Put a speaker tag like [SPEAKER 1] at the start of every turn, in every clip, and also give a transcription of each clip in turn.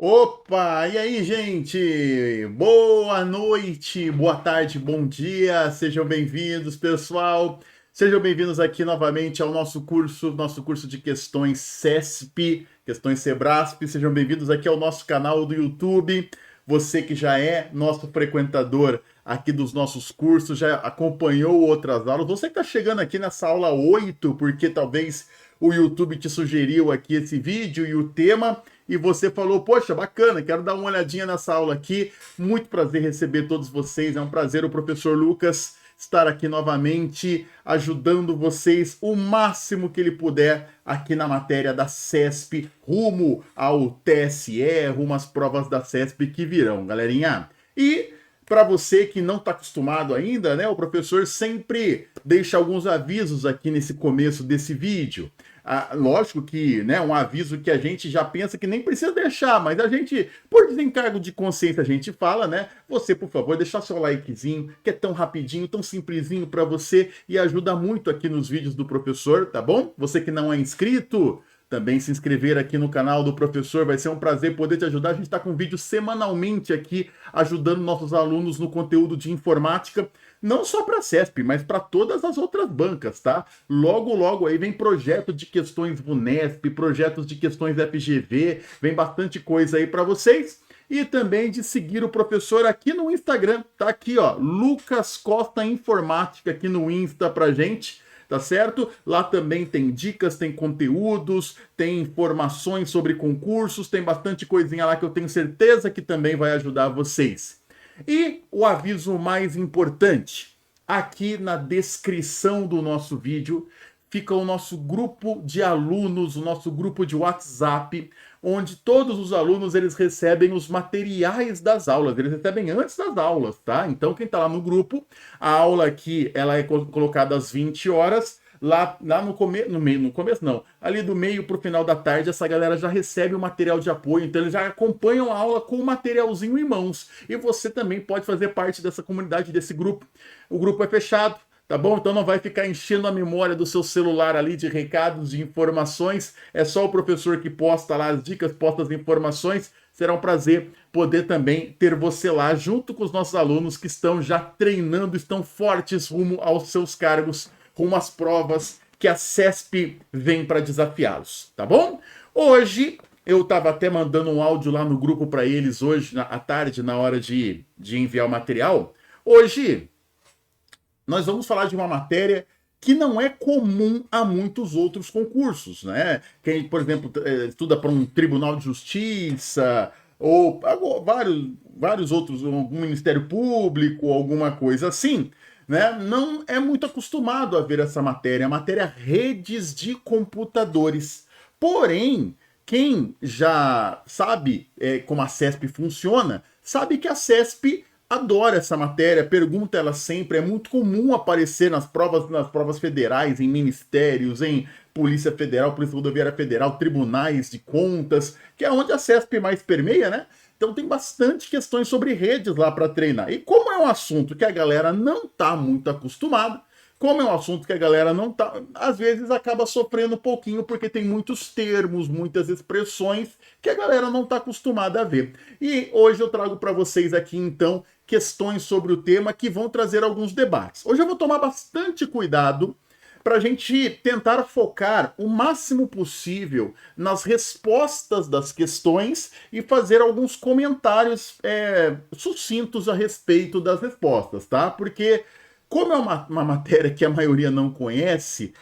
[SPEAKER 1] Opa, e aí, gente? Boa noite, boa tarde, bom dia. Sejam bem-vindos, pessoal. Sejam bem-vindos aqui novamente ao nosso curso de questões CESP, questões Sebrasp. Sejam bem-vindos aqui ao nosso canal do YouTube. Você que já é nosso frequentador aqui dos nossos cursos, já acompanhou outras aulas. Você que está chegando aqui nessa aula 8, porque talvez o YouTube te sugeriu aqui esse vídeo e o tema e você falou, poxa, bacana, quero dar uma olhadinha nessa aula aqui. Muito prazer receber todos vocês, é um prazer o professor Lucas estar aqui novamente, ajudando vocês o máximo que ele puder aqui na matéria da CESP, rumo ao TSE, rumo às provas da CESP que virão, galerinha. E para você que não está acostumado ainda, né, o professor sempre deixa alguns avisos aqui nesse começo desse vídeo. Lógico que, né, um aviso que a gente já pensa que nem precisa deixar, mas a gente, por desencargo de consciência, a gente fala, né? Você, por favor, deixar seu likezinho, que é tão rapidinho, tão simplesinho para você e ajuda muito aqui nos vídeos do professor, tá bom? Você que não é inscrito, também se inscrever aqui no canal do professor, vai ser um prazer poder te ajudar. A gente está com vídeo semanalmente aqui, ajudando nossos alunos no conteúdo de informática, não só para a CESP, mas para todas as outras bancas, tá? Logo, logo aí vem projeto de questões VUNESP, projetos de questões FGV, vem bastante coisa aí para vocês. E também de seguir o professor aqui no Instagram, tá aqui, ó, Lucas Costa Informática aqui no Insta pra gente, tá certo? Lá também tem dicas, tem conteúdos, tem informações sobre concursos, tem bastante coisinha lá que eu tenho certeza que também vai ajudar vocês. E o aviso mais importante, aqui na descrição do nosso vídeo fica o nosso grupo de alunos, o nosso grupo de WhatsApp, onde todos os alunos eles recebem os materiais das aulas, eles recebem antes das aulas, tá? Então quem está lá no grupo, a aula aqui ela é colocada às 20 horas, lá no começo, no começo não, ali do meio para o final da tarde, essa galera já recebe o material de apoio, então eles já acompanham a aula com o materialzinho em mãos. E você também pode fazer parte dessa comunidade, desse grupo. O grupo é fechado, tá bom? Então não vai ficar enchendo a memória do seu celular ali de recados, de informações. É só o professor que posta lá as dicas, posta as informações. Será um prazer poder também ter você lá junto com os nossos alunos que estão já treinando, estão fortes rumo aos seus cargos, rumo às provas que a CESP vem para desafiá-los, tá bom? Hoje eu estava até mandando um áudio lá no grupo para eles hoje à tarde, na hora de enviar o material. Hoje nós vamos falar de uma matéria que não é comum a muitos outros concursos, né? Quem, por exemplo, estuda para um tribunal de justiça ou vários outros, algum ministério público, alguma coisa assim, né? Não é muito acostumado a ver essa matéria, a matéria redes de computadores. Porém, quem já sabe como a CESP funciona, sabe que a CESP adora essa matéria, pergunta ela sempre, é muito comum aparecer nas provas federais, em ministérios, em Polícia Federal, Polícia Rodoviária Federal, tribunais de contas, que é onde a CESP mais permeia, né? Então tem bastante questões sobre redes lá para treinar. E como é um assunto que a galera não está muito acostumada, como é um assunto que a galera não tá, às vezes acaba sofrendo um pouquinho porque tem muitos termos, muitas expressões que a galera não está acostumada a ver. E hoje eu trago para vocês aqui então questões sobre o tema que vão trazer alguns debates. Hoje eu vou tomar bastante cuidado para a gente tentar focar o máximo possível nas respostas das questões e fazer alguns comentários sucintos a respeito das respostas, tá? Porque como é uma matéria que a maioria não conhece,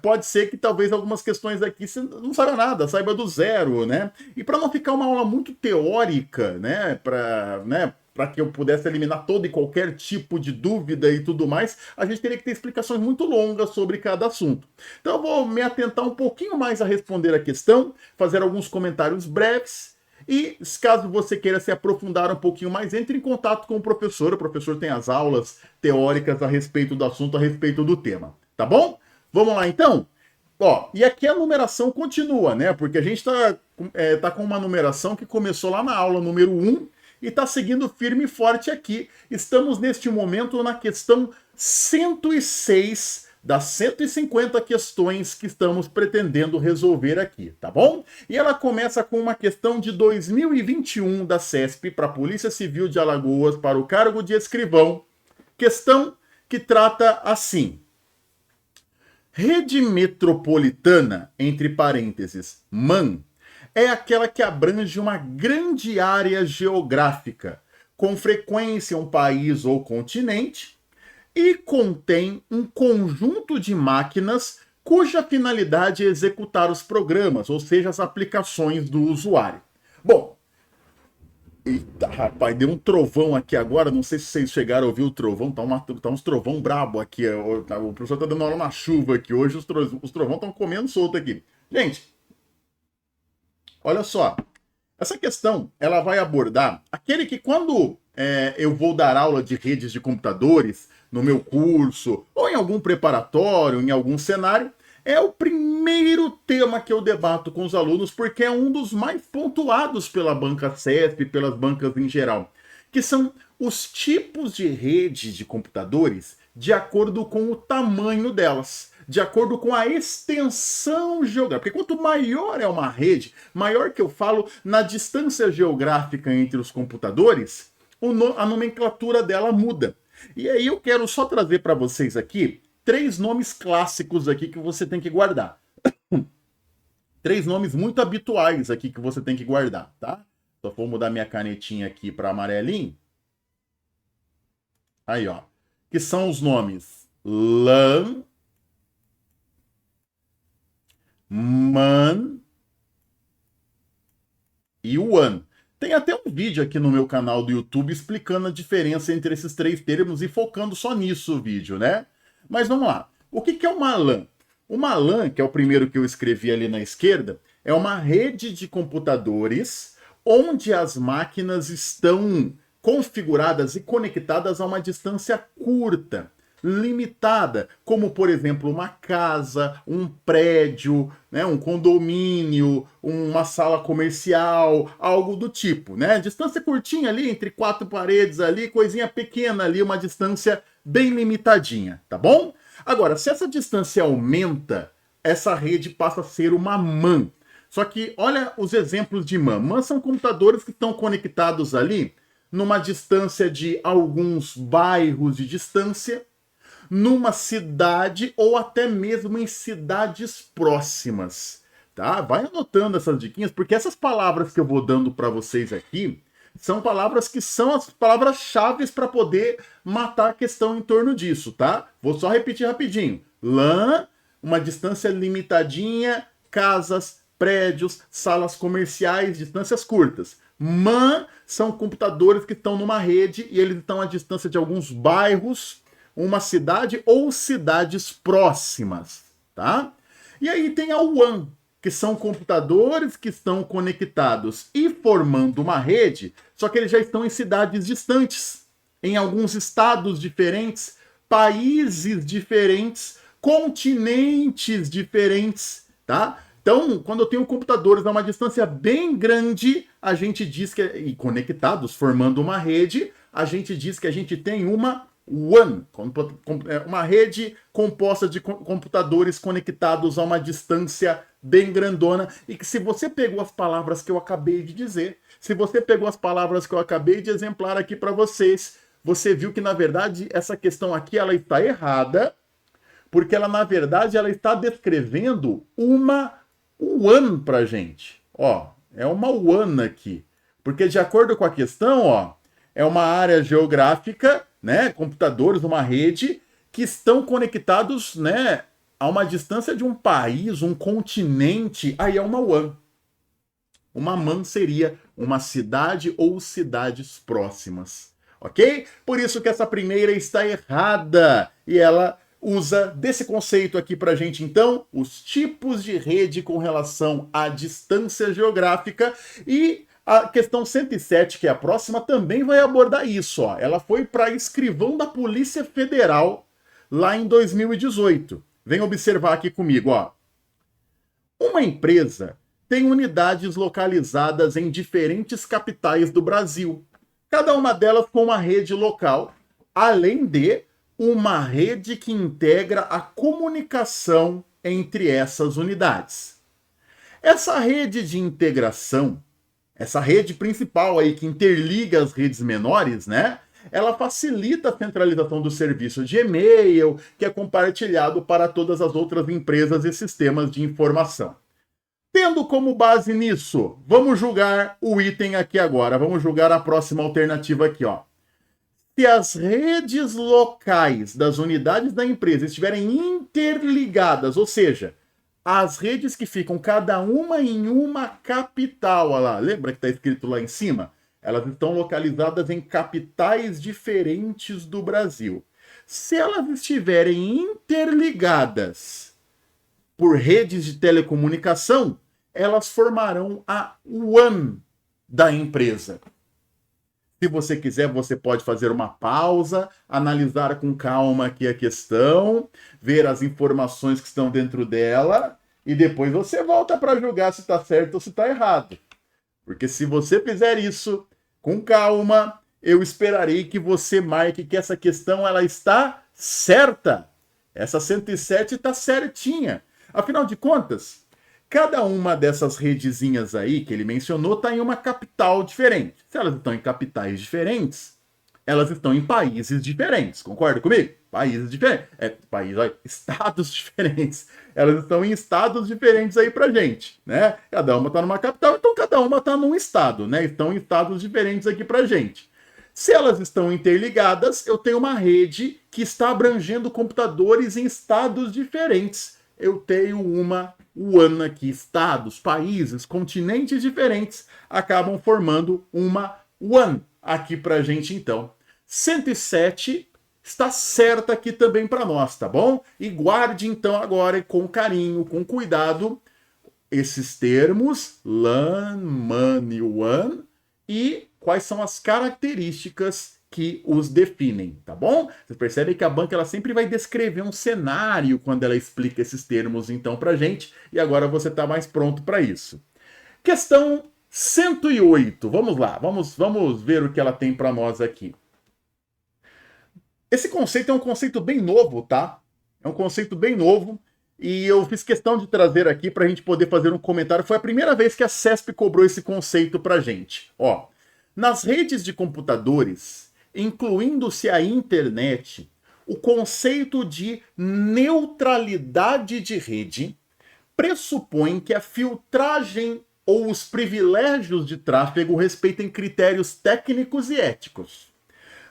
[SPEAKER 1] pode ser que talvez algumas questões aqui você não saiba nada, saiba do zero, né? E para não ficar uma aula muito teórica, né, para que eu pudesse eliminar todo e qualquer tipo de dúvida e tudo mais, a gente teria que ter explicações muito longas sobre cada assunto. Então eu vou me atentar um pouquinho mais a responder a questão, fazer alguns comentários breves e, caso você queira se aprofundar um pouquinho mais, entre em contato com o professor tem as aulas teóricas a respeito do assunto, a respeito do tema, tá bom? Vamos lá então? Ó, e aqui a numeração continua, né? Porque a gente tá com uma numeração que começou lá na aula número 1 e está seguindo firme e forte aqui. Estamos neste momento na questão 106 das 150 questões que estamos pretendendo resolver aqui, tá bom? E ela começa com uma questão de 2021 da CESP para a Polícia Civil de Alagoas para o cargo de escrivão. Questão que trata assim: rede metropolitana, entre parênteses, MAN, é aquela que abrange uma grande área geográfica, com frequência um país ou continente, e contém um conjunto de máquinas cuja finalidade é executar os programas, ou seja, as aplicações do usuário. Bom, eita, rapaz, deu um trovão aqui agora, não sei se vocês chegaram a ouvir o trovão, tá uns trovão brabo aqui, o professor tá dando aula na chuva aqui, hoje os trovão estão comendo solto aqui. Gente, olha só, essa questão, ela vai abordar aquele que quando eu vou dar aula de redes de computadores, no meu curso, ou em algum preparatório, em algum cenário, é o primeiro tema que eu debato com os alunos, porque é um dos mais pontuados pela banca CESP, pelas bancas em geral, que são os tipos de rede de computadores de acordo com o tamanho delas, de acordo com a extensão geográfica. Porque quanto maior é uma rede, maior que eu falo na distância geográfica entre os computadores, a nomenclatura dela muda. E aí eu quero só trazer para vocês aqui 3 nomes clássicos aqui que você tem que guardar. 3 nomes muito habituais aqui que você tem que guardar, tá? Só vou mudar minha canetinha aqui para amarelinho. Aí, ó. Que são os nomes LAN, MAN e WAN. Tem até um vídeo aqui no meu canal do YouTube explicando a diferença entre esses 3 termos e focando só nisso o vídeo, né? Mas vamos lá. O que é uma LAN? Uma LAN, que é o primeiro que eu escrevi ali na esquerda, é uma rede de computadores onde as máquinas estão configuradas e conectadas a uma distância curta, limitada, como por exemplo uma casa, um prédio, né, um condomínio, uma sala comercial, algo do tipo, né? Distância curtinha ali entre 4 paredes ali, coisinha pequena ali, uma distância bem limitadinha, tá bom? Agora, se essa distância aumenta, essa rede passa a ser uma MAN. Só que olha os exemplos de MAN. MAN são computadores que estão conectados ali numa distância de alguns bairros de distância, numa cidade ou até mesmo em cidades próximas, tá? Vai anotando essas diquinhas, porque essas palavras que eu vou dando para vocês aqui são palavras que são as palavras-chave para poder matar a questão em torno disso, tá? Vou só repetir rapidinho. LAN, uma distância limitadinha, casas, prédios, salas comerciais, distâncias curtas. MAN são computadores que estão numa rede e eles estão à distância de alguns bairros, uma cidade ou cidades próximas, tá? E aí tem a WAN, que são computadores que estão conectados e formando uma rede, só que eles já estão em cidades distantes, em alguns estados diferentes, países diferentes, continentes diferentes, tá? Então, quando eu tenho computadores a uma distância bem grande, a gente diz que, e conectados, formando uma rede, a gente diz que a gente tem uma WAN, uma rede composta de computadores conectados a uma distância bem grandona, e que se você pegou as palavras que eu acabei de dizer, se você pegou as palavras que eu acabei de exemplar aqui para vocês, você viu que na verdade essa questão aqui ela está errada, porque ela na verdade ela está descrevendo uma WAN para gente. Ó, é uma WAN aqui, porque de acordo com a questão, ó, é uma área geográfica, né, computadores, uma rede que estão conectados, né, a uma distância de um país, um continente, aí é uma WAN. Uma MAN seria uma cidade ou cidades próximas, ok? Por isso que essa primeira está errada e ela usa desse conceito aqui pra gente, então, os tipos de rede com relação à distância geográfica. E a questão 107, que é a próxima, também vai abordar isso, ó. Ela foi para escrivão da Polícia Federal lá em 2018. Vem observar aqui comigo, ó. Uma empresa tem unidades localizadas em diferentes capitais do Brasil, cada uma delas com uma rede local, além de uma rede que integra a comunicação entre essas unidades. Essa rede de integração, essa rede principal aí que interliga as redes menores, né? Ela facilita a centralização do serviço de e-mail, que é compartilhado para todas as outras empresas e sistemas de informação. Tendo como base nisso, vamos julgar o item aqui agora. Vamos julgar a próxima alternativa aqui, ó. Se as redes locais das unidades da empresa estiverem interligadas, ou seja, as redes que ficam cada uma em uma capital, olha lá, lembra que está escrito lá em cima? Elas estão localizadas em capitais diferentes do Brasil. Se elas estiverem interligadas por redes de telecomunicação, elas formarão a WAN da empresa. Se você quiser, você pode fazer uma pausa, analisar com calma aqui a questão, ver as informações que estão dentro dela e depois você volta para julgar se está certo ou se está errado. Porque se você fizer isso com calma, eu esperarei que você marque que essa questão ela está certa. Essa 107 está certinha. Afinal de contas, cada uma dessas redezinhas aí que ele mencionou está em uma capital diferente. Se elas estão em capitais diferentes, elas estão em países diferentes. Concorda comigo? Países diferentes. Estados diferentes. Elas estão em estados diferentes aí pra gente, né? Cada uma está numa capital, então cada uma está num estado, né? Estão em estados diferentes aqui pra gente. Se elas estão interligadas, eu tenho uma rede que está abrangendo computadores em estados diferentes. Eu tenho uma WAN aqui, estados, países, continentes diferentes acabam formando uma WAN aqui pra gente então. 107 está certa aqui também para nós, tá bom? E guarde então agora com carinho, com cuidado, esses termos, LAN, MAN e WAN, e quais são as características que os definem, tá bom? Vocês percebem que a banca ela sempre vai descrever um cenário quando ela explica esses termos então pra gente, e agora você está mais pronto para isso. Questão 108, vamos lá, vamos ver o que ela tem para nós aqui. Esse conceito é um conceito bem novo, tá? É um conceito bem novo e eu fiz questão de trazer aqui para a gente poder fazer um comentário. Foi a primeira vez que a CESP cobrou esse conceito para gente. Ó, nas redes de computadores, incluindo-se a internet, o conceito de neutralidade de rede pressupõe que a filtragem ou os privilégios de tráfego respeitem critérios técnicos e éticos,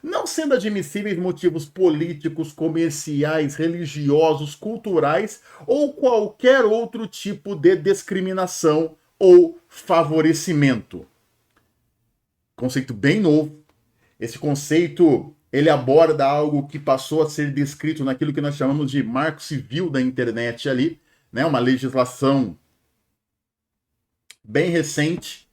[SPEAKER 1] não sendo admissíveis motivos políticos, comerciais, religiosos, culturais ou qualquer outro tipo de discriminação ou favorecimento. Conceito bem novo. Esse conceito, ele aborda algo que passou a ser descrito naquilo que nós chamamos de marco civil da internet ali, né? Uma legislação bem recente.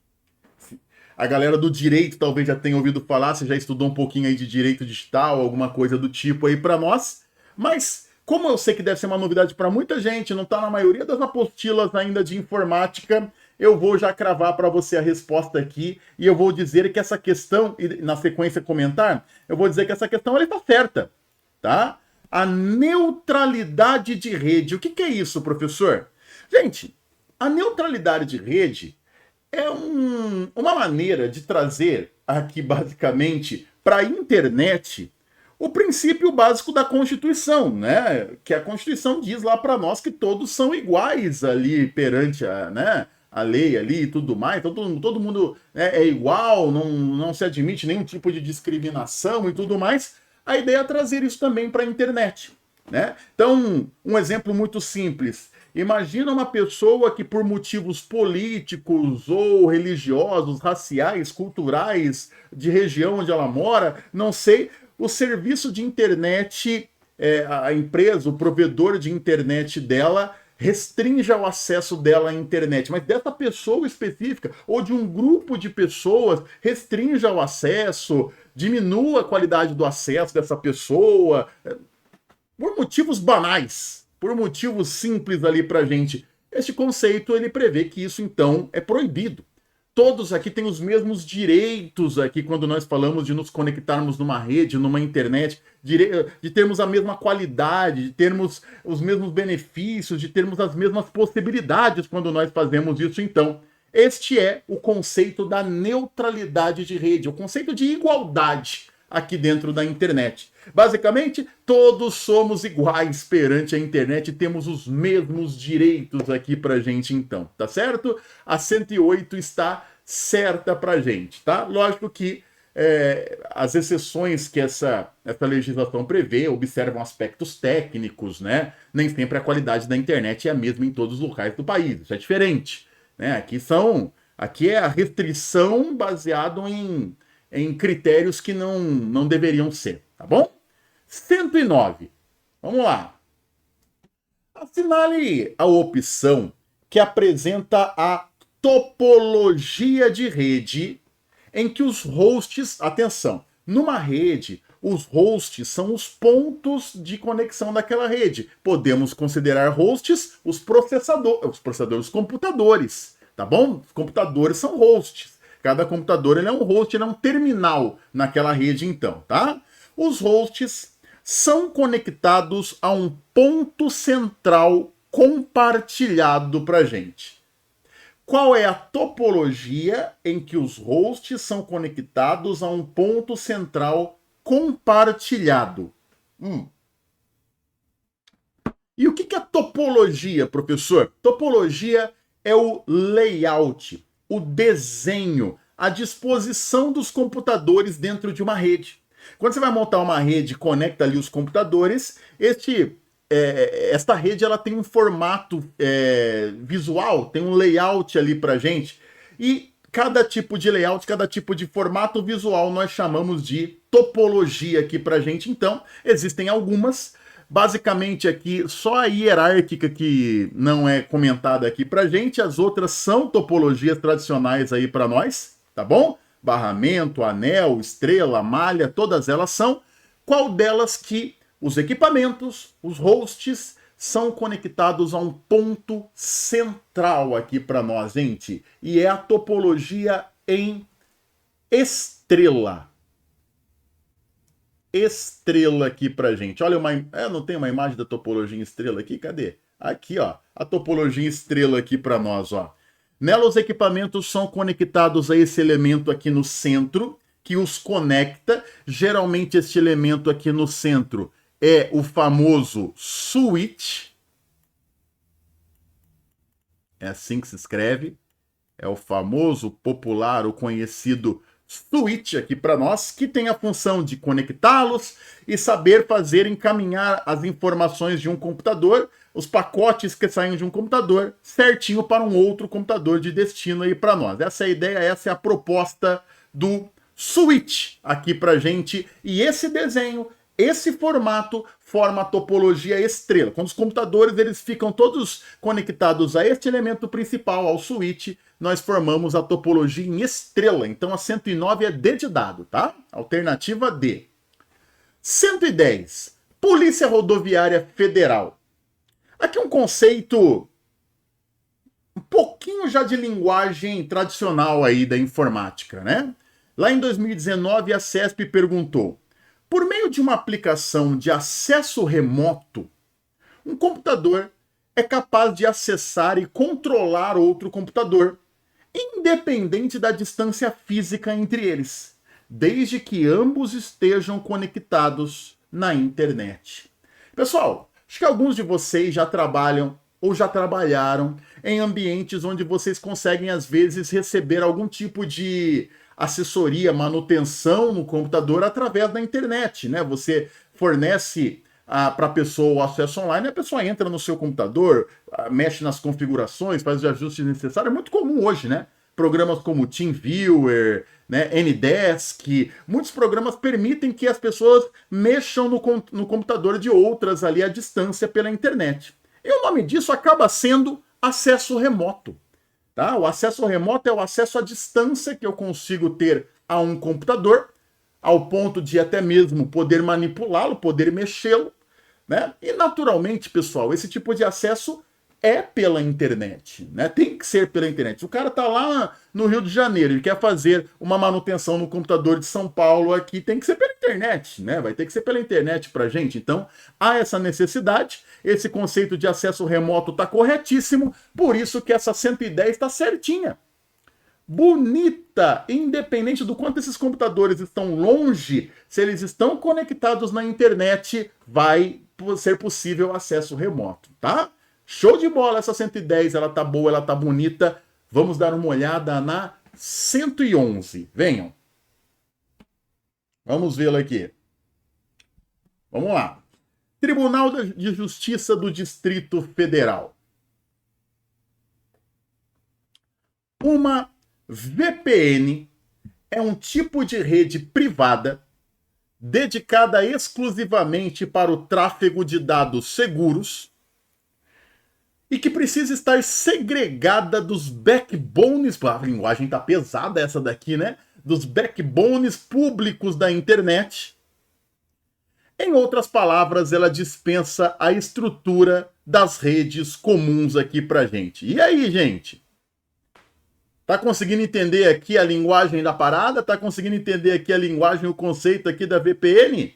[SPEAKER 1] A galera do direito talvez já tenha ouvido falar, você já estudou um pouquinho aí de direito digital, alguma coisa do tipo aí para nós. Mas, como eu sei que deve ser uma novidade para muita gente, não está na maioria das apostilas ainda de informática, eu vou já cravar para você a resposta aqui e eu vou dizer que essa questão, e na sequência comentar, eu vou dizer que essa questão está certa, tá? A neutralidade de rede. O que é isso, professor? Gente, a neutralidade de rede é uma maneira de trazer aqui, basicamente, para a internet o princípio básico da Constituição, né? Que a Constituição diz lá para nós que todos são iguais ali perante a lei ali e tudo mais. Todo mundo é igual, não se admite nenhum tipo de discriminação e tudo mais. A ideia é trazer isso também para a internet, né? Então, um exemplo muito simples. Imagina uma pessoa que por motivos políticos ou religiosos, raciais, culturais, de região onde ela mora, não sei, o serviço de internet, a empresa, o provedor de internet dela, restrinja o acesso dela à internet, mas dessa pessoa específica ou de um grupo de pessoas, restrinja o acesso, diminua a qualidade do acesso dessa pessoa, por motivos banais. Por motivos simples ali pra gente. Este conceito, ele prevê que isso, então, é proibido. todos aqui têm os mesmos direitos aqui quando nós falamos de nos conectarmos numa rede, numa internet, de termos a mesma qualidade, de termos os mesmos benefícios, de termos as mesmas possibilidades quando nós fazemos isso. Então, este é o conceito da neutralidade de rede, o conceito de igualdade aqui dentro da internet. Basicamente, todos somos iguais perante a internet e temos os mesmos direitos aqui pra gente então, tá certo? A 108 está certa pra gente, tá? Lógico que as exceções que essa legislação prevê observam aspectos técnicos, né? Nem sempre a qualidade da internet é a mesma em todos os locais do país, isso é diferente, né? Aqui é a restrição baseada em critérios que não deveriam ser, tá bom? 109. Vamos lá. Assinale a opção que apresenta a topologia de rede em que os hosts, atenção, numa rede, os hosts são os pontos de conexão daquela rede. Podemos considerar hosts os processadores, os computadores, tá bom? Os computadores são hosts. Cada computador ele é um host, ele é um terminal naquela rede então, tá? Os hosts são conectados a um ponto central compartilhado para gente. Qual é a topologia em que os hosts são conectados a um ponto central compartilhado? E o que é topologia, professor? Topologia é o layout, o desenho, a disposição dos computadores dentro de uma rede. Quando você vai montar uma rede, conecta ali os computadores, esta rede ela tem um formato visual, tem um layout ali pra gente, e cada tipo de layout, cada tipo de formato visual nós chamamos de topologia aqui pra gente. Então, existem algumas, basicamente aqui só a hierárquica que não é comentada aqui pra gente, as outras são topologias tradicionais aí pra nós, tá bom? Barramento, anel, estrela, malha, todas elas são. Qual delas que os equipamentos, os hosts, são conectados a um ponto central aqui para nós, gente? E é a topologia em estrela. Estrela aqui pra gente. Olha, não tem uma imagem da topologia em estrela aqui? Cadê? Aqui, ó. A topologia em estrela aqui para nós, ó. Nela, os equipamentos são conectados a esse elemento aqui no centro, que os conecta. Geralmente, este elemento aqui no centro é o famoso switch. É assim que se escreve. É o famoso, popular, o conhecido switch aqui para nós, que tem a função de conectá-los e saber encaminhar as informações de um computador, os pacotes que saem de um computador, certinho para um outro computador de destino aí para nós. Essa é a ideia, essa é a proposta do switch aqui para gente. E esse desenho, esse formato forma a topologia estrela. Quando os computadores eles ficam todos conectados a este elemento principal, ao switch, nós formamos a topologia em estrela. Então a 109 é D de dado, tá? Alternativa D. 110. Polícia Rodoviária Federal. Aqui um conceito um pouquinho já de linguagem tradicional aí da informática, né? Lá em 2019 a CESP perguntou: por meio de uma aplicação de acesso remoto, um computador é capaz de acessar e controlar outro computador, independente da distância física entre eles, desde que ambos estejam conectados na internet. Pessoal, acho que alguns de vocês já trabalham ou já trabalharam em ambientes onde vocês conseguem, às vezes, receber algum tipo de assessoria, manutenção no computador através da internet, né? Você fornece para a pessoa o acesso online, a pessoa entra no seu computador, mexe nas configurações, faz os ajustes necessários. É muito comum hoje, né? Programas como TeamViewer, né, Ndesk, muitos programas permitem que as pessoas mexam no computador de outras ali à distância pela internet. E o nome disso acaba sendo acesso remoto. Tá? O acesso remoto é o acesso à distância que eu consigo ter a um computador, ao ponto de até mesmo poder manipulá-lo, poder mexê-lo, né? E naturalmente, pessoal, esse tipo de acesso é pela internet, né? Tem que ser pela internet. O cara tá lá no Rio de Janeiro, ele quer fazer uma manutenção no computador de São Paulo aqui, tem que ser pela internet, né? Vai ter que ser pela internet pra gente. Então, há essa necessidade, esse conceito de acesso remoto tá corretíssimo, por isso que essa 110 tá certinha. Bonita, independente do quanto esses computadores estão longe, se eles estão conectados na internet, vai ser possível acesso remoto, tá? Show de bola essa 110, ela tá boa, ela tá bonita. Vamos dar uma olhada na 111. Venham. Vamos vê-la aqui. Vamos lá. Tribunal de Justiça do Distrito Federal. Uma VPN é um tipo de rede privada dedicada exclusivamente para o tráfego de dados seguros e que precisa estar segregada dos backbones, a linguagem tá pesada essa daqui, né? Dos backbones públicos da internet. Em outras palavras, ela dispensa a estrutura das redes comuns aqui pra gente. E aí, gente? Tá conseguindo entender aqui a linguagem da parada? Tá conseguindo entender aqui a linguagem, o conceito aqui da VPN?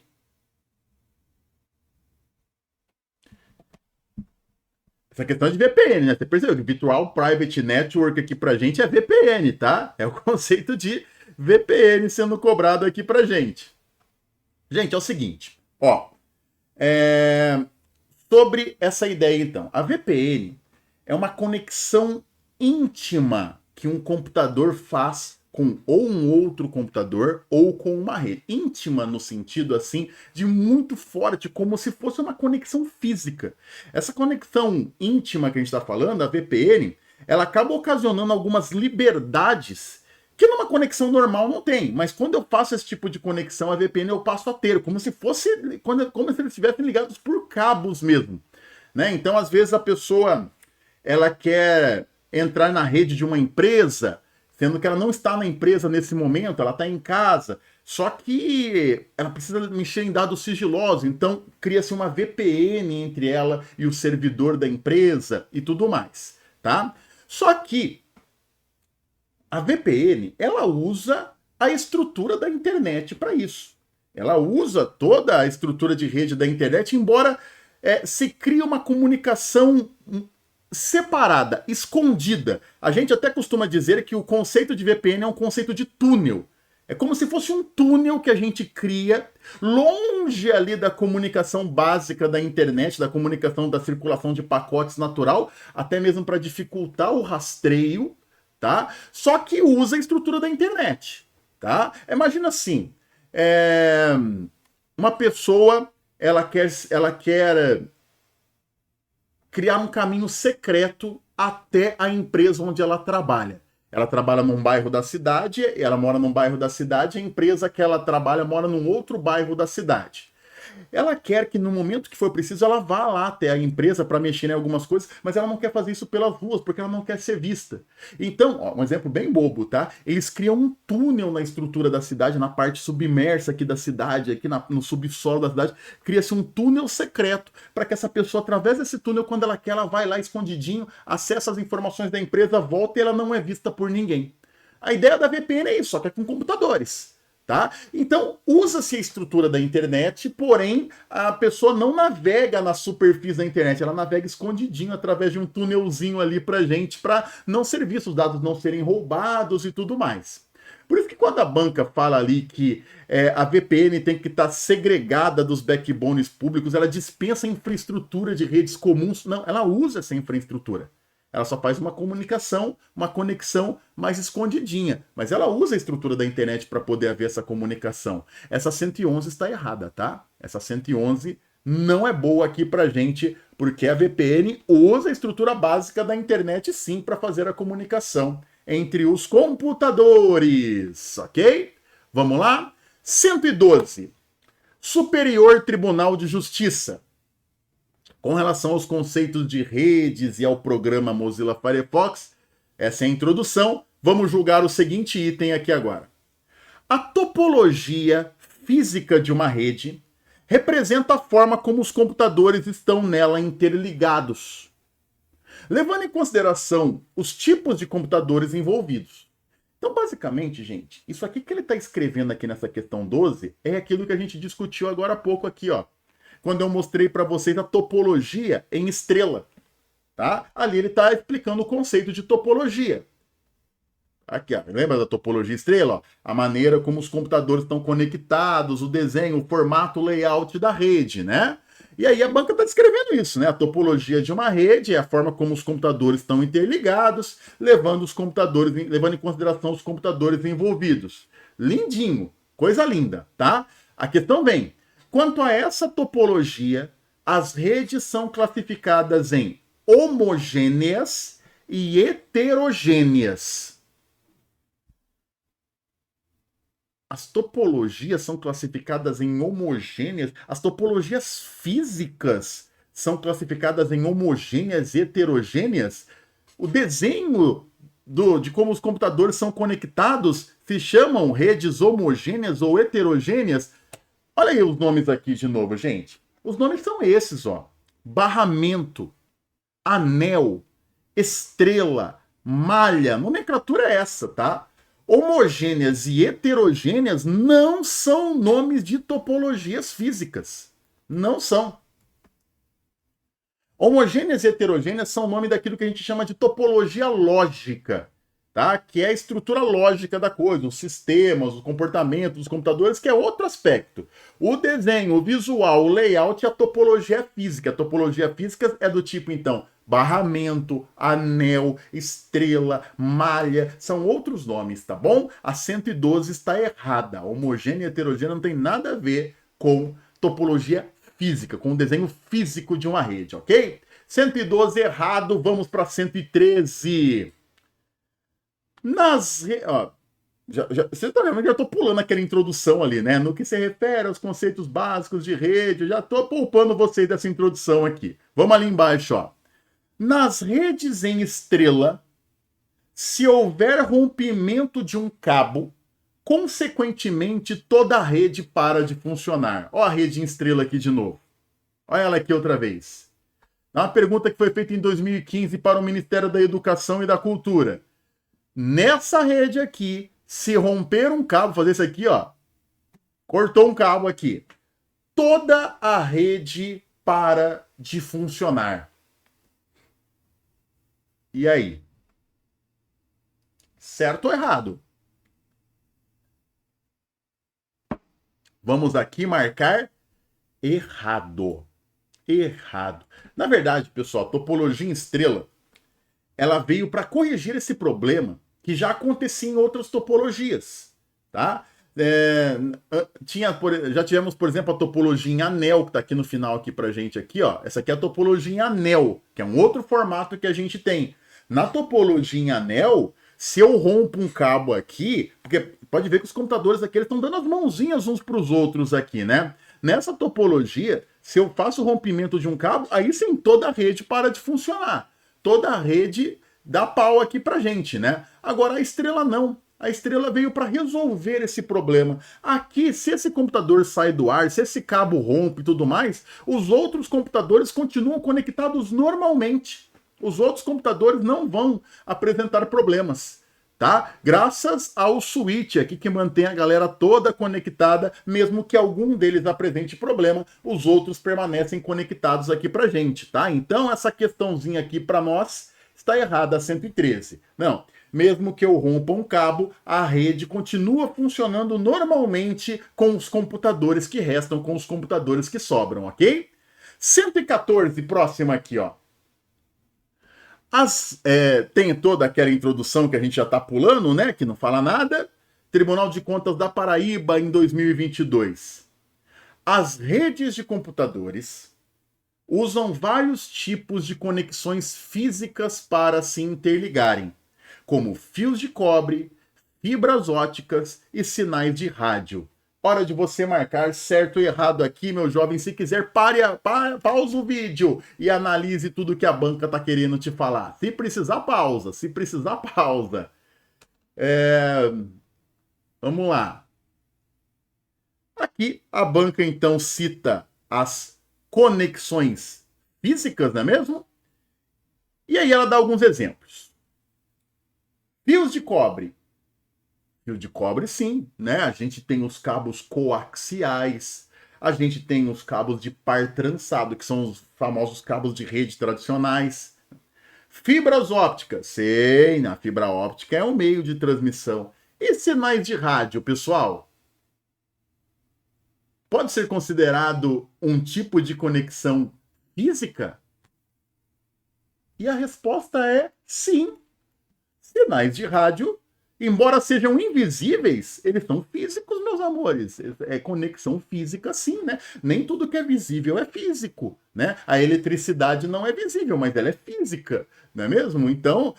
[SPEAKER 1] Essa questão de VPN, né? Você percebeu que Virtual Private Network aqui pra gente é VPN, tá? É o conceito de VPN sendo cobrado aqui pra gente. Gente, é o seguinte, ó. Sobre essa ideia, então. A VPN é uma conexão íntima que um computador faz com ou um outro computador ou com uma rede. Íntima no sentido, assim, de muito forte, como se fosse uma conexão física. Essa conexão íntima que a gente está falando, a VPN, ela acaba ocasionando algumas liberdades que numa conexão normal não tem. Mas quando eu faço esse tipo de conexão, a VPN eu passo a ter, como se fosse, como se eles estivessem ligados por cabos mesmo, né? Então, às vezes, a pessoa, ela quer entrar na rede de uma empresa, sendo que ela não está na empresa nesse momento, ela está em casa, só que ela precisa mexer em dados sigilosos, então cria-se uma VPN entre ela e o servidor da empresa e tudo mais, tá? Só que a VPN, ela usa a estrutura da internet para isso. Ela usa toda a estrutura de rede da internet, embora se crie uma comunicação separada, escondida. A gente até costuma dizer que o conceito de VPN é um conceito de túnel. É como se fosse um túnel que a gente cria longe ali da comunicação básica da internet, da comunicação da circulação de pacotes natural, até mesmo para dificultar o rastreio, tá? Só que usa a estrutura da internet, tá? Imagina assim, uma pessoa, ela quer criar um caminho secreto até a empresa onde ela trabalha. Ela trabalha num bairro da cidade, ela mora num bairro da cidade, a empresa que ela trabalha mora num outro bairro da cidade. Ela quer que no momento que for preciso ela vá lá até a empresa para mexer em algumas coisas, mas ela não quer fazer isso pelas ruas, porque ela não quer ser vista. Então, ó, um exemplo bem bobo, tá? Eles criam um túnel na estrutura da cidade, na parte submersa aqui da cidade, aqui no subsolo da cidade, cria-se um túnel secreto para que essa pessoa, através desse túnel, quando ela quer, ela vai lá escondidinho, acessa as informações da empresa, volta e ela não é vista por ninguém. A ideia da VPN é isso, só que é com computadores. Tá? Então, usa-se a estrutura da internet, porém, a pessoa não navega na superfície da internet, ela navega escondidinho através de um túnelzinho ali pra gente, para não ser visto, os dados não serem roubados e tudo mais. Por isso que quando a banca fala ali que a VPN tem que estar segregada dos backbones públicos, ela dispensa a infraestrutura de redes comuns, não, ela usa essa infraestrutura. Ela só faz uma comunicação, uma conexão mais escondidinha. Mas ela usa a estrutura da internet para poder haver essa comunicação. Essa 111 está errada, tá? Essa 111 não é boa aqui para gente, porque a VPN usa a estrutura básica da internet sim para fazer a comunicação entre os computadores, ok? Vamos lá? 112. Superior Tribunal de Justiça. Com relação aos conceitos de redes e ao programa Mozilla Firefox, essa é a introdução. Vamos julgar o seguinte item aqui agora. A topologia física de uma rede representa a forma como os computadores estão nela interligados. levando em consideração os tipos de computadores envolvidos. Então, basicamente, gente, isso aqui que ele está escrevendo aqui nessa questão 12 é aquilo que a gente discutiu agora há pouco aqui, ó. Quando eu mostrei para vocês a topologia em estrela, tá? Ali ele está explicando o conceito de topologia. Aqui, ó, lembra da topologia estrela? Ó? A maneira como os computadores estão conectados, o desenho, o formato, o layout da rede, né? E aí a banca está descrevendo isso, né? A topologia de uma rede é a forma como os computadores estão interligados, levando em consideração os computadores envolvidos. Lindinho, coisa linda, tá? A questão vem, quanto a essa topologia, as redes são classificadas em homogêneas e heterogêneas. As topologias são classificadas em homogêneas, as topologias físicas são classificadas em homogêneas e heterogêneas. O desenho de como os computadores são conectados se chamam redes homogêneas ou heterogêneas. Olha aí os nomes aqui de novo, gente. Os nomes são esses, ó. Barramento, anel, estrela, malha. Nomenclatura é essa, tá? Homogêneas e heterogêneas não são nomes de topologias físicas. Não são. Homogêneas e heterogêneas são nome daquilo que a gente chama de topologia lógica, tá? Que é a estrutura lógica da coisa, os sistemas, o comportamento dos computadores, que é outro aspecto. O desenho, o visual, o layout é a topologia física. A topologia física é do tipo, então, barramento, anel, estrela, malha, são outros nomes, tá bom? A 112 está errada. Homogênea e heterogênea não tem nada a ver com topologia física, com o desenho físico de uma rede, ok? 112 errado, vamos para 113. Você tá vendo que eu tô pulando aquela introdução ali, né? No que se refere aos conceitos básicos de rede, eu já tô poupando vocês dessa introdução aqui. Vamos ali embaixo, ó. Nas redes em estrela, se houver rompimento de um cabo, consequentemente toda a rede para de funcionar. Ó a rede em estrela aqui de novo. Olha ela aqui outra vez. Uma pergunta que foi feita em 2015 para o Ministério da Educação e da Cultura. Nessa rede aqui, se romper um cabo, fazer isso aqui, ó. Cortou um cabo aqui. Toda a rede para de funcionar. E aí? Certo ou errado? Vamos aqui marcar errado. Errado. Na verdade, pessoal, a topologia em estrela, ela veio para corrigir esse problema que já acontecia em outras topologias, tá? Já tivemos, por exemplo, a topologia em anel, que está aqui no final aqui pra gente aqui, ó. Essa aqui é a topologia em anel, que é um outro formato que a gente tem. Na topologia em anel, se eu rompo um cabo aqui, porque pode ver que os computadores aqui estão dando as mãozinhas uns para os outros aqui, né? Nessa topologia, se eu faço o rompimento de um cabo, aí sim toda a rede para de funcionar. Toda a rede dá pau aqui pra gente, né? Agora a estrela não. A estrela veio para resolver esse problema. Aqui, se esse computador sai do ar, se esse cabo rompe e tudo mais, os outros computadores continuam conectados normalmente. Os outros computadores não vão apresentar problemas, tá? Graças ao switch aqui que mantém a galera toda conectada, mesmo que algum deles apresente problema, os outros permanecem conectados aqui pra gente, tá? Então essa questãozinha aqui para nós está errada, a 113. Não, mesmo que eu rompa um cabo, a rede continua funcionando normalmente com os computadores que restam, com os computadores que sobram, ok? 114, próxima aqui, ó. Tem toda aquela introdução que a gente já está pulando, né? Que não fala nada. Tribunal de Contas da Paraíba em 2022. As redes de computadores usam vários tipos de conexões físicas para se interligarem, como fios de cobre, fibras óticas e sinais de rádio. Hora de você marcar certo ou errado aqui, meu jovem. Se quiser, pausa o vídeo e analise tudo que a banca está querendo te falar. Se precisar, pausa. Se precisar, pausa. Vamos lá. Aqui a banca então cita as conexões físicas, não é mesmo? E aí ela dá alguns exemplos. Fios de cobre. Fio de cobre, sim, né? A gente tem os cabos coaxiais, a gente tem os cabos de par trançado, que são os famosos cabos de rede tradicionais. Fibras ópticas, sei, na fibra óptica é um meio de transmissão. E sinais de rádio, pessoal? Pode ser considerado um tipo de conexão física? E a resposta é sim. Sinais de rádio, embora sejam invisíveis, eles são físicos, meus amores. É conexão física, sim, né? Nem tudo que é visível é físico, né? A eletricidade não é visível, mas ela é física, não é mesmo? Então,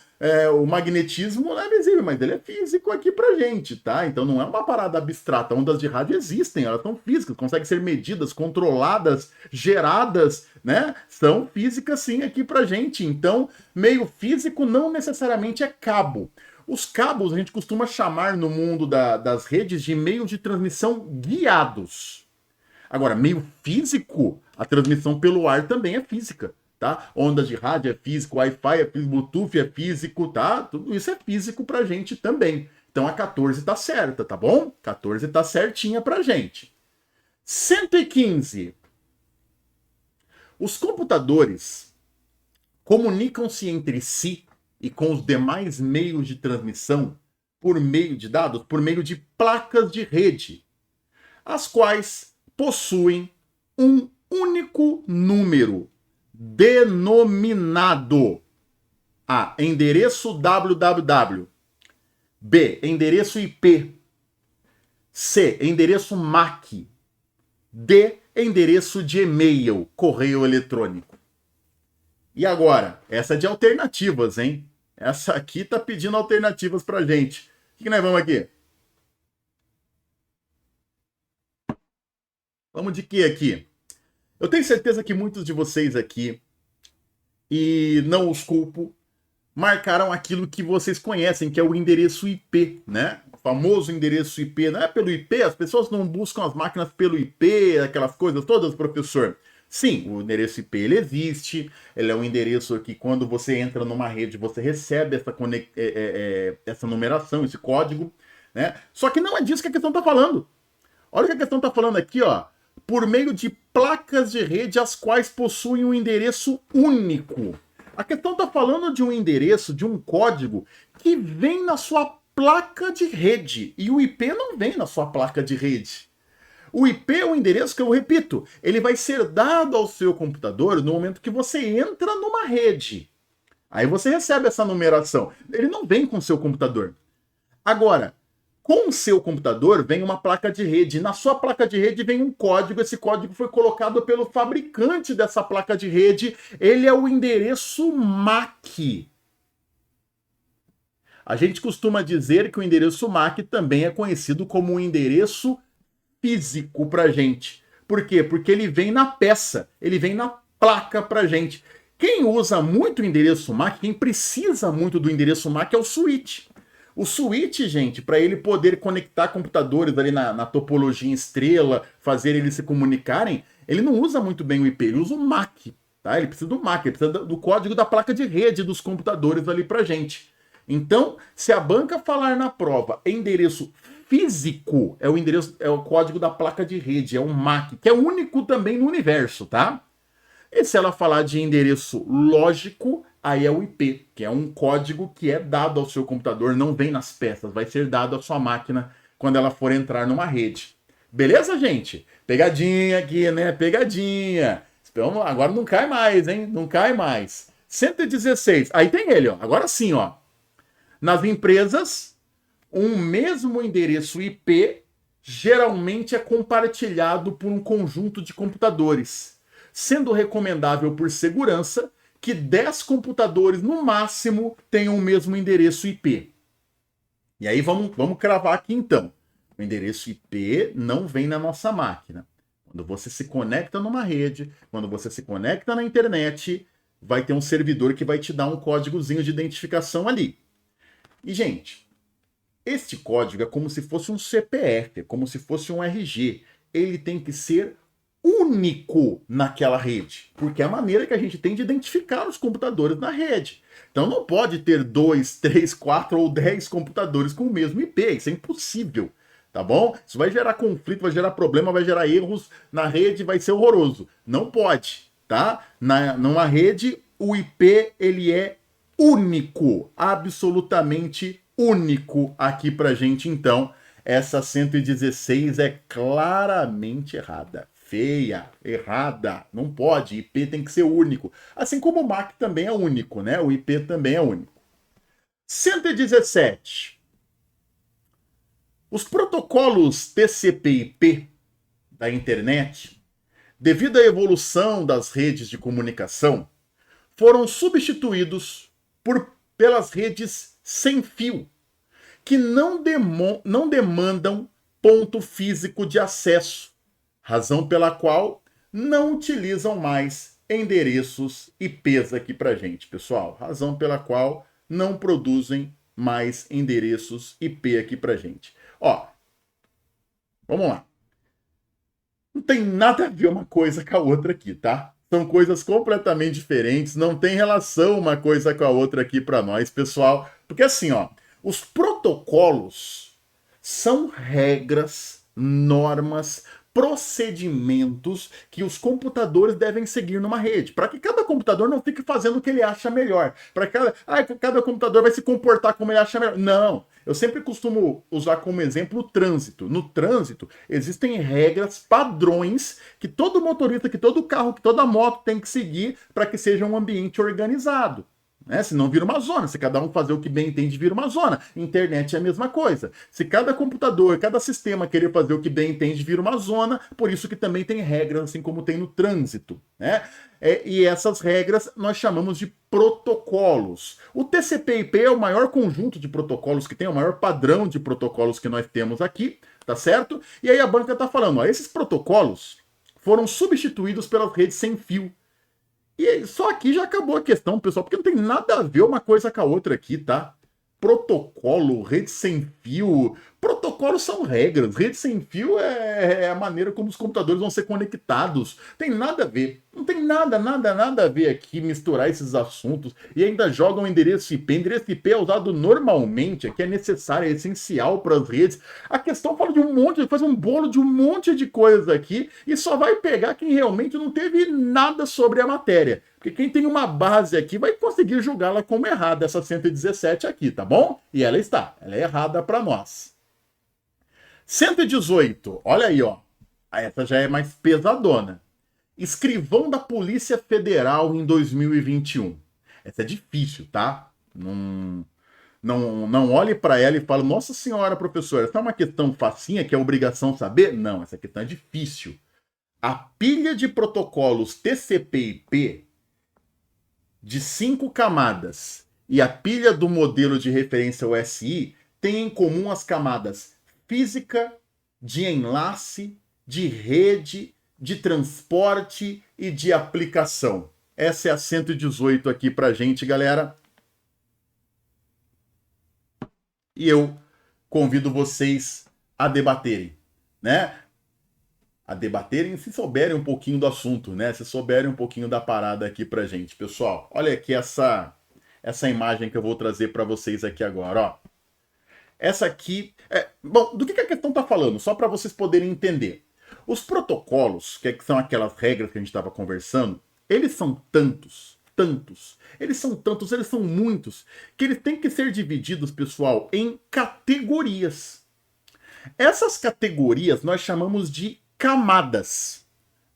[SPEAKER 1] o magnetismo não é visível, mas ele é físico aqui pra gente, tá? Então não é uma parada abstrata. Ondas de rádio existem, elas são físicas, conseguem ser medidas, controladas, geradas, né? São físicas, sim, aqui pra gente. Então, meio físico não necessariamente é cabo. Os cabos a gente costuma chamar no mundo das redes de meios de transmissão guiados. Agora, meio físico, a transmissão pelo ar também é física, tá? Ondas de rádio é físico, Wi-Fi é físico, Bluetooth é físico, tá? Tudo isso é físico pra gente também. Então a 14 tá certa, tá bom? 14 tá certinha pra gente. 115. Os computadores comunicam-se entre si e com os demais meios de transmissão por meio de dados, por meio de placas de rede, as quais possuem um único número denominado A. Endereço www. B. Endereço IP. C. Endereço MAC. D. Endereço de e-mail, correio eletrônico. E agora, essa é de alternativas, hein? Essa aqui tá pedindo alternativas pra gente. O que nós vamos aqui? Vamos de quê aqui? Eu tenho certeza que muitos de vocês aqui, e não os culpo, marcaram aquilo que vocês conhecem, que é o endereço IP, né? O famoso endereço IP. Não é pelo IP? As pessoas não buscam as máquinas pelo IP, aquelas coisas todas, professor. Sim, o endereço IP ele existe, ele é um endereço que quando você entra numa rede, você recebe essa numeração, esse código, né? Só que não é disso que a questão está falando. Olha o que a questão está falando aqui, ó. Por meio de placas de rede as quais possuem um endereço único. A questão está falando de um endereço, de um código que vem na sua placa de rede. E o IP não vem na sua placa de rede. O IP é um endereço que eu repito, ele vai ser dado ao seu computador no momento que você entra numa rede. Aí você recebe essa numeração. Ele não vem com o seu computador. Agora, com o seu computador vem uma placa de rede. Na sua placa de rede vem um código. Esse código foi colocado pelo fabricante dessa placa de rede. Ele é o endereço MAC. A gente costuma dizer que o endereço MAC também é conhecido como um endereço físico para gente. Por quê? Porque ele vem na peça, ele vem na placa para gente. Quem usa muito o endereço MAC, quem precisa muito do endereço MAC é o switch. O switch, gente, para ele poder conectar computadores ali na topologia estrela, fazer eles se comunicarem, ele não usa muito bem o IP, ele usa o MAC. Tá? Ele precisa do MAC, ele precisa do código da placa de rede dos computadores ali para gente. Então, se a banca falar na prova endereço físico, é o endereço, é o código da placa de rede, é o MAC, que é único também no universo, tá? E se ela falar de endereço lógico, aí é o IP, que é um código que é dado ao seu computador, não vem nas peças, vai ser dado à sua máquina quando ela for entrar numa rede. Beleza, gente? Pegadinha aqui, né? Pegadinha. Então, agora não cai mais, hein? Não cai mais. 116. Aí tem ele, ó. Agora sim, ó. Nas empresas, um mesmo endereço IP geralmente é compartilhado por um conjunto de computadores, sendo recomendável por segurança que 10 computadores no máximo tenham o mesmo endereço IP. E aí vamos cravar aqui então. O endereço IP não vem na nossa máquina. Quando você se conecta numa rede, quando você se conecta na internet, vai ter um servidor que vai te dar um códigozinho de identificação ali. E, gente, este código é como se fosse um CPF, é como se fosse um RG. Ele tem que ser único naquela rede, porque é a maneira que a gente tem de identificar os computadores na rede. Então não pode ter 2, 3, 4 ou 10 computadores com o mesmo IP, isso é impossível, tá bom? Isso vai gerar conflito, vai gerar problema, vai gerar erros na rede, vai ser horroroso. Não pode, tá? Numa rede, o IP ele é único, absolutamente único aqui pra gente, então. Essa 116 é claramente errada. Feia, errada, não pode. IP tem que ser único. Assim como o MAC também é único, né? O IP também é único. 117. Os protocolos TCP/IP da internet, devido à evolução das redes de comunicação, foram substituídos pelas redes sem fio, que não demandam ponto físico de acesso, razão pela qual não utilizam mais endereços IPs aqui para gente, pessoal. Razão pela qual não produzem mais endereços IP aqui para gente. Ó, vamos lá. Não tem nada a ver uma coisa com a outra aqui, tá? São coisas completamente diferentes, não tem relação uma coisa com a outra aqui para nós, pessoal. Porque assim, ó, os protocolos são regras, normas, procedimentos que os computadores devem seguir numa rede, para que cada computador não fique fazendo o que ele acha melhor. Para cada computador vai se comportar como ele acha melhor. Não. Eu sempre costumo usar como exemplo o trânsito. No trânsito, existem regras, padrões que todo motorista, que todo carro, que toda moto tem que seguir para que seja um ambiente organizado. Né? Senão vira uma zona. Se cada um fazer o que bem entende, vira uma zona. Internet é a mesma coisa. Se cada computador, cada sistema querer fazer o que bem entende, vira uma zona. Por isso que também tem regras, assim como tem no trânsito. Né? E essas regras nós chamamos de protocolos. O TCP/IP é o maior conjunto de protocolos que tem, o maior padrão de protocolos que nós temos aqui, tá certo? E aí a banca está falando, ó, esses protocolos foram substituídos pelas redes sem fio. E só aqui já acabou a questão, pessoal, porque não tem nada a ver uma coisa com a outra aqui, tá? Protocolo, rede sem fio. Protocolos são regras. Rede sem fio é a maneira como os computadores vão ser conectados. Tem nada a ver. Não tem nada a ver aqui misturar esses assuntos. E ainda jogam endereço IP. Endereço IP é usado normalmente, aqui é necessário, é essencial para as redes. A questão fala de um monte, faz um bolo de um monte de coisas aqui e só vai pegar quem realmente não teve nada sobre a matéria. Porque quem tem uma base aqui vai conseguir julgá-la como errada, essa 117 aqui, tá bom? E ela é errada para nós. 118, olha aí, ó. Essa já é mais pesadona. Escrivão da Polícia Federal em 2021. Essa é difícil, tá? Não olhe para ela e fale, nossa senhora, professor, essa é uma questão facinha que é obrigação saber? Não, essa questão é difícil. A pilha de protocolos TCP/IP de 5 camadas e a pilha do modelo de referência OSI têm em comum as camadas física, de enlace, de rede, de transporte e de aplicação. Essa é a 118 aqui pra gente, galera. E eu convido vocês a debaterem, né? A debaterem se souberem um pouquinho do assunto, né? Se souberem um pouquinho da parada aqui pra gente, pessoal. Olha aqui essa imagem que eu vou trazer para vocês aqui agora, ó. Essa aqui bom, do que a questão tá falando? Só para vocês poderem entender. Os protocolos, que são aquelas regras que a gente estava conversando, eles são tantos, eles são muitos, que eles têm que ser divididos, pessoal, em categorias. Essas categorias nós chamamos de camadas.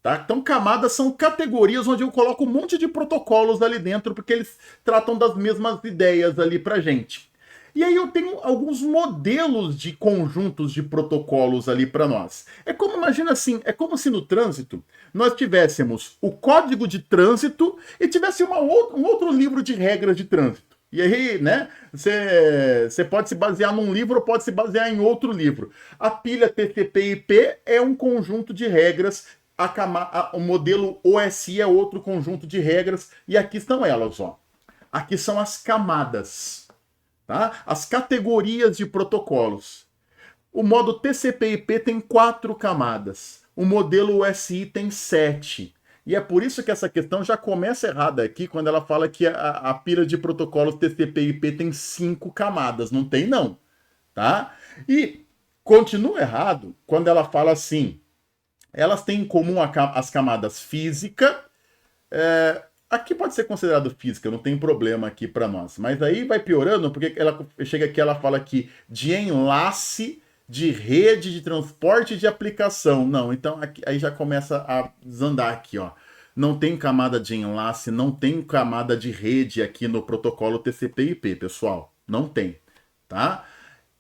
[SPEAKER 1] Tá? Então, camadas são categorias onde eu coloco um monte de protocolos ali dentro, porque eles tratam das mesmas ideias ali pra gente. E aí eu tenho alguns modelos de conjuntos de protocolos ali para nós. É como, imagina assim, é como se no trânsito nós tivéssemos o código de trânsito e tivesse um outro livro de regras de trânsito. E aí, né, você pode se basear num livro ou pode se basear em outro livro. A pilha TCP/IP é um conjunto de regras, o modelo OSI é outro conjunto de regras, e aqui estão elas, ó. Aqui são as camadas. Tá? As categorias de protocolos. O modo TCP/IP tem 4 camadas. O modelo USI tem 7. E é por isso que essa questão já começa errada aqui, quando ela fala que a pilha de protocolos TCP/IP tem 5 camadas. Não tem, não. Tá? E continua errado quando ela fala assim, elas têm em comum as camadas física, aqui pode ser considerado física, não tem problema aqui para nós, mas aí vai piorando, porque ela chega aqui, ela fala aqui de enlace, de rede, de transporte, de aplicação. Não, então aqui, aí já começa a desandar aqui, ó. Não tem camada de enlace, não tem camada de rede aqui no protocolo TCP/IP, pessoal. Não tem, tá?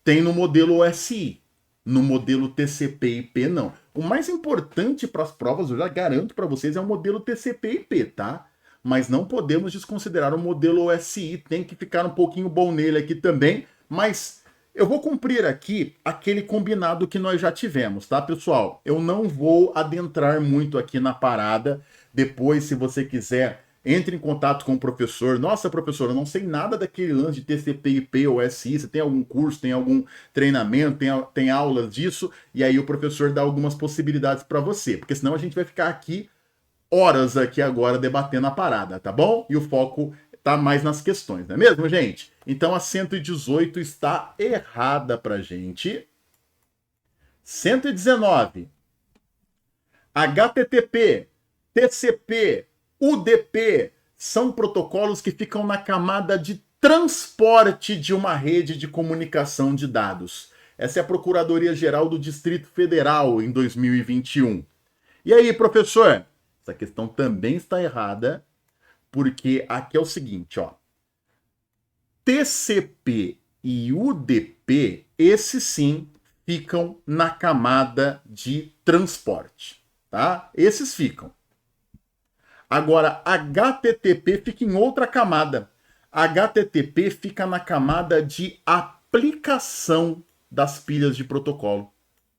[SPEAKER 1] Tem no modelo OSI. No modelo TCP/IP, não. O mais importante para as provas, eu já garanto para vocês, é o modelo TCP/IP, tá? Mas não podemos desconsiderar o modelo OSI. Tem que ficar um pouquinho bom nele aqui também. Mas eu vou cumprir aqui aquele combinado que nós já tivemos, tá, pessoal? Eu não vou adentrar muito aqui na parada. Depois, se você quiser, entre em contato com o professor. Nossa, professor, eu não sei nada daquele lance de TCP/IP ou SI. Você tem algum curso, tem algum treinamento, tem aulas disso? E aí o professor dá algumas possibilidades para você. Porque senão a gente vai ficar aqui horas aqui agora debatendo a parada, tá bom? E o foco tá mais nas questões, não é mesmo, gente? Então a 118 está errada pra gente. 119. HTTP, TCP, UDP são protocolos que ficam na camada de transporte de uma rede de comunicação de dados. Essa é a Procuradoria-Geral do Distrito Federal em 2021. E aí, professor? Essa questão também está errada, porque aqui é o seguinte, ó. TCP e UDP, esses sim ficam na camada de transporte, tá? Esses ficam. Agora, HTTP fica em outra camada. HTTP fica na camada de aplicação das pilhas de protocolo.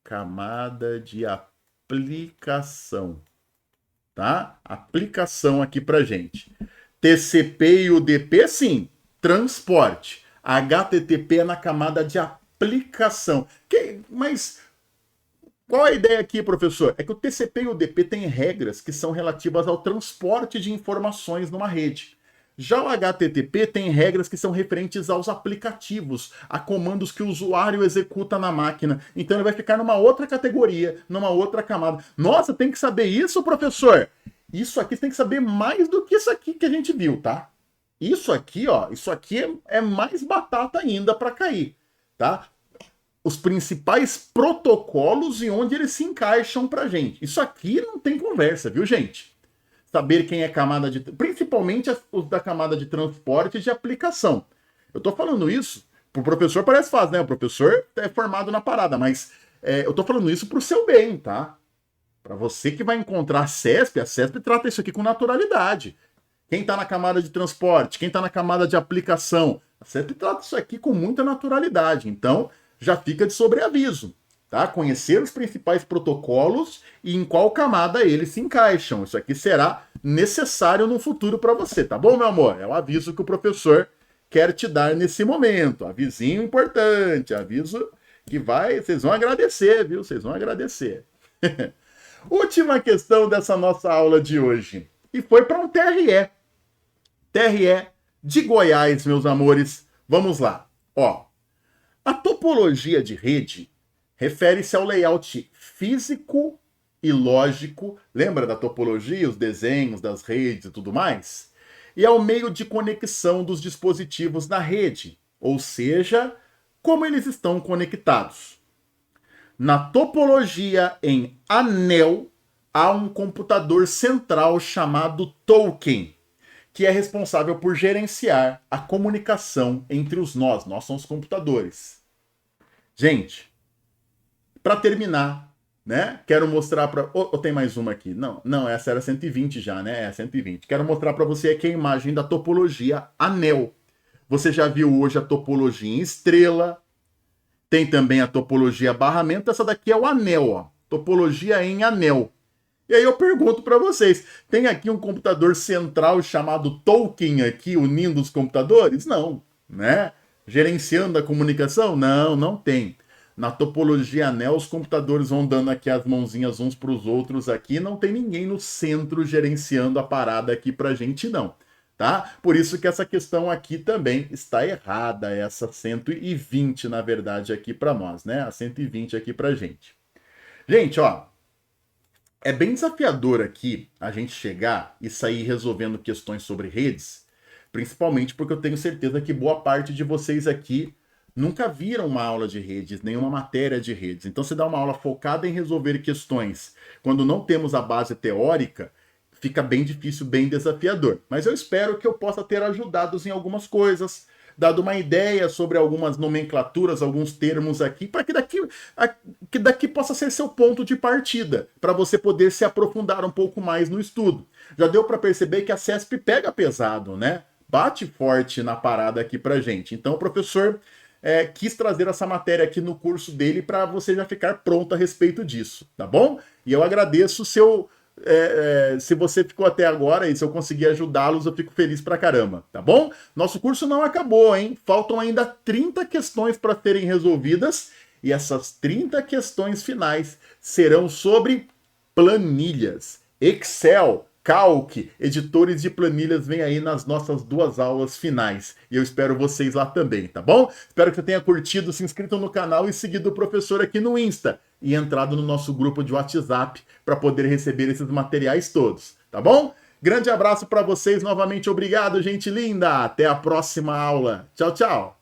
[SPEAKER 1] Camada de aplicação. Tá? Aplicação aqui pra gente. TCP e UDP, sim, transporte. HTTP é na camada de aplicação. Mas qual a ideia aqui, professor? É que o TCP e o UDP têm regras que são relativas ao transporte de informações numa rede. Já o HTTP tem regras que são referentes aos aplicativos, a comandos que o usuário executa na máquina. Então ele vai ficar numa outra categoria, numa outra camada. Nossa, tem que saber isso, professor? Isso aqui tem que saber mais do que isso aqui que a gente viu, tá? Isso aqui, ó, isso aqui é mais batata ainda para cair, tá? Os principais protocolos e onde eles se encaixam pra gente. Isso aqui não tem conversa, viu, gente? Saber quem é camada de... Principalmente os da camada de transporte e de aplicação. Eu tô falando isso, pro professor parece fácil, né? O professor é formado na parada, mas eu tô falando isso pro seu bem, tá? Para você que vai encontrar a CESP trata isso aqui com naturalidade. Quem tá na camada de transporte, quem tá na camada de aplicação, a CESP trata isso aqui com muita naturalidade. Então, já fica de sobreaviso. Tá? Conhecer os principais protocolos e em qual camada eles se encaixam. Isso aqui será necessário no futuro para você, tá bom, meu amor? É o aviso que o professor quer te dar nesse momento. Avisinho importante, aviso que vocês vão agradecer, viu? Vocês vão agradecer. Última questão dessa nossa aula de hoje. E foi para um TRE. TRE de Goiás, meus amores. Vamos lá. Ó, a topologia de rede refere-se ao layout físico e lógico, lembra da topologia, os desenhos das redes e tudo mais? E ao meio de conexão dos dispositivos na rede, ou seja, como eles estão conectados. Na topologia em anel, há um computador central chamado token, que é responsável por gerenciar a comunicação entre os nós. Nós somos computadores. Gente, para terminar, né? Quero mostrar para... Ou tem mais uma aqui? Não, essa era 120 já, né? É 120. Quero mostrar para você aqui a imagem da topologia anel. Você já viu hoje a topologia em estrela. Tem também a topologia barramento. Essa daqui é o anel, ó. Topologia em anel. E aí eu pergunto para vocês, tem aqui um computador central chamado token aqui unindo os computadores? Não, né? Gerenciando a comunicação? Não, não tem. Na topologia anel, os computadores vão dando aqui as mãozinhas uns para os outros aqui, não tem ninguém no centro gerenciando a parada aqui pra gente não, tá? Por isso que essa questão aqui também está errada, essa 120 na verdade aqui para nós, né? A 120 aqui pra gente. Gente, ó, é bem desafiador aqui a gente chegar e sair resolvendo questões sobre redes, principalmente porque eu tenho certeza que boa parte de vocês aqui nunca viram uma aula de redes, nenhuma matéria de redes. Então, se dá uma aula focada em resolver questões quando não temos a base teórica, fica bem difícil, bem desafiador. Mas eu espero que eu possa ter ajudado em algumas coisas, dado uma ideia sobre algumas nomenclaturas, alguns termos aqui, para que daqui possa ser seu ponto de partida, para você poder se aprofundar um pouco mais no estudo. Já deu para perceber que a CESP pega pesado, né? Bate forte na parada aqui pra gente. Então, o professor quis trazer essa matéria aqui no curso dele para você já ficar pronto a respeito disso, tá bom? E eu agradeço se você ficou até agora e se eu conseguir ajudá-los, eu fico feliz pra caramba, tá bom? Nosso curso não acabou, hein? Faltam ainda 30 questões para serem resolvidas e essas 30 questões finais serão sobre planilhas, Excel, Calc, editores de planilhas vem aí nas nossas 2 aulas finais. E eu espero vocês lá também, tá bom? Espero que você tenha curtido, se inscrito no canal e seguido o professor aqui no Insta. E entrado no nosso grupo de WhatsApp para poder receber esses materiais todos, tá bom? Grande abraço para vocês, novamente obrigado, gente linda. Até a próxima aula. Tchau, tchau.